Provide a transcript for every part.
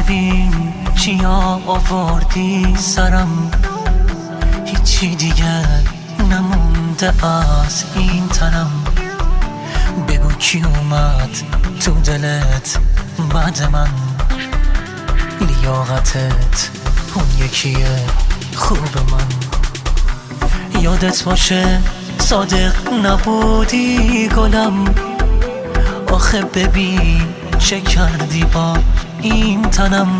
ببین چیا آوردی سرم، هیچی دیگه نمونده از این تنم. بگو کی اومد تو دلت بعد من، لیاقتت اون یکیه خوب من. یادت باشه صادق نبودی گلم، آخه ببین چه کردی با این تنم.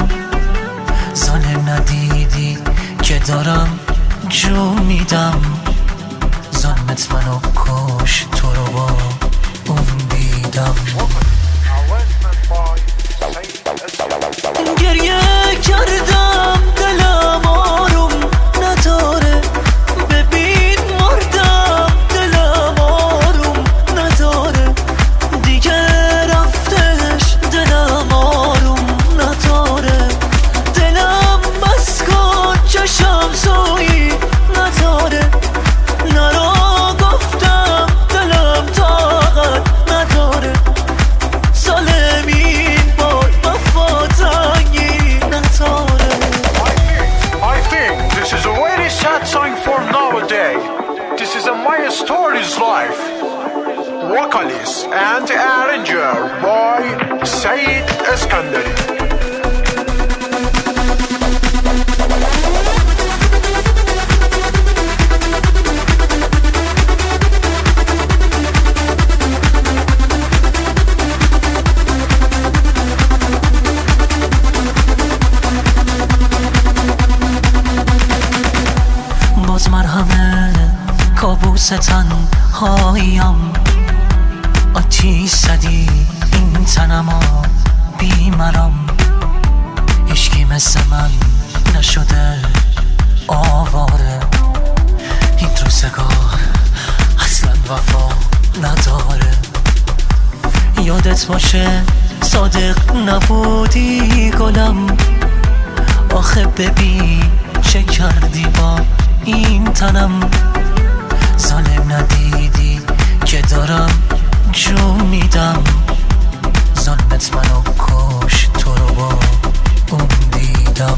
ظالم ندیدی که دارم جون میدم، ظلمت منو کش تو رو با اون دیدم. گریه کردم دلم آروم نداره، ببین مردم دلم آروم نداره، دیگه رفتش دلم آروم نداره. دلم بس کن چشم سویی نداره، نرو گفتم دلم طاقت نداره. ظالمین بار وفاتنگی نداره. I think this is a very sad song for nowadays. This is a my story's life. Vocalist and arranger by Said Eskandari. باز مرهمه کابوس تنهاییم، آتیش زدی این تنما بیمرم. هیچکی مثل من نشده آواره، این روزگار اصلا وفا نداره. یادت باشه صادق نبودی گلم، آخه ببین چه کردی با این تنم. ظالم ندیدی که دارم جون میدم، ظلمت منو کش تو رو با اون دیدم.